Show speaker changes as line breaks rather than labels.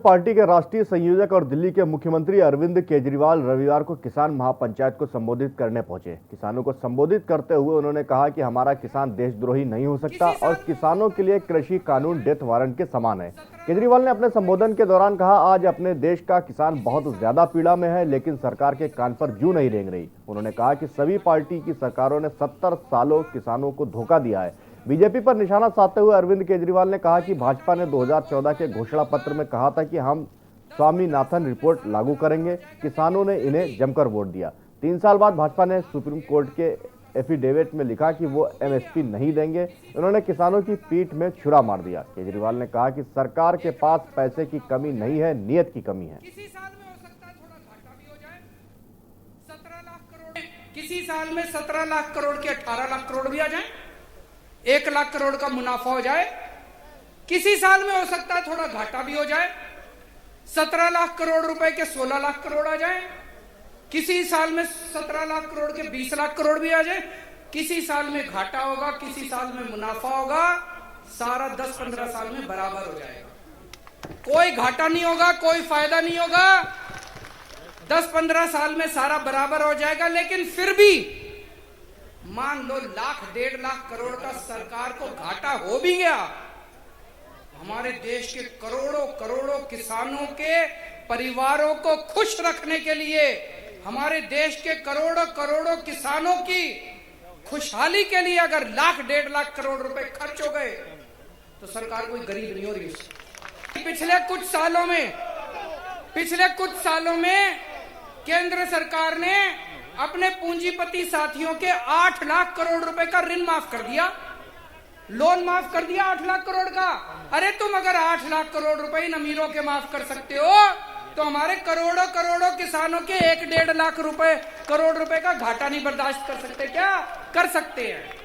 Party के राष्ट्रीय संयोजक और दिल्ली के मुख्यमंत्री अरविंद केजरीवाल रविवार को किसान महापंचायत को संबोधित करने पहुंचे। किसानों को संबोधित करते हुए उन्होंने कहा कि हमारा किसान देशद्रोही नहीं हो सकता और किसानों के लिए कृषि कानून डेथ वारंट के समान है। केजरीवाल ने अपने संबोधन के दौरान कहा, आज अपने देश का किसान बहुत ज्यादा पीड़ा में है, लेकिन सरकार के कान पर जूं नहीं रेंग रही। उन्होंने कहा कि सभी पार्टी की सरकारों ने 70 सालों किसानों को धोखा दिया है। बीजेपी पर निशाना साधते हुए अरविंद केजरीवाल ने कहा कि भाजपा ने 2014 के घोषणा पत्र में कहा था कि हम स्वामीनाथन रिपोर्ट लागू करेंगे। किसानों ने इन्हें जमकर वोट दिया। 3 साल बाद भाजपा ने सुप्रीम कोर्ट के एफिडेविट में लिखा कि वो एमएसपी नहीं देंगे। उन्होंने किसानों की पीठ में छुरा मार दिया। केजरीवाल ने कहा कि सरकार के पास पैसे की कमी नहीं है, नीयत की कमी है।
किसी साल में हो सकता है थोड़ा घाटा भी हो जाए। 17 लाख करोड़, किसी साल में 17 लाख करोड़ के 18 लाख करोड़ भी आ जाए, 1 लाख करोड़ का मुनाफा हो जाए। किसी साल में हो सकता है थोड़ा घाटा भी हो जाए, 17 लाख करोड़ रुपए के 16 लाख करोड़ आ जाए। किसी साल में 17 लाख करोड़ के 20 लाख करोड़ भी आ जाए। किसी साल में घाटा होगा, किसी साल में मुनाफा होगा। सारा 10-15 साल में बराबर हो जाएगा। कोई घाटा नहीं होगा, कोई फायदा नहीं होगा। 10-15 साल में सारा बराबर हो जाएगा। लेकिन फिर भी मान लो 1-1.5 लाख करोड़ का सरकार को घाटा हो भी गया, हमारे देश के करोड़ों करोड़ों किसानों के परिवारों को खुश रखने के लिए, हमारे देश के करोड़ों करोड़ों किसानों की खुशहाली के लिए अगर 1-1.5 लाख करोड़ रुपए खर्च हो गए तो सरकार कोई गरीब नहीं हो रही। पिछले कुछ सालों में केंद्र सरकार ने अपने पूंजीपति साथियों के 8 लाख करोड़ रुपए का ऋण माफ कर दिया, लोन माफ कर दिया 8 लाख करोड़ का। अरे तुम अगर 8 लाख करोड़ रुपए इन अमीरों के माफ कर सकते हो तो हमारे करोड़ों करोड़ों किसानों के 1-1.5 लाख करोड़ रुपए का घाटा नहीं बर्दाश्त कर सकते क्या? कर सकते हैं।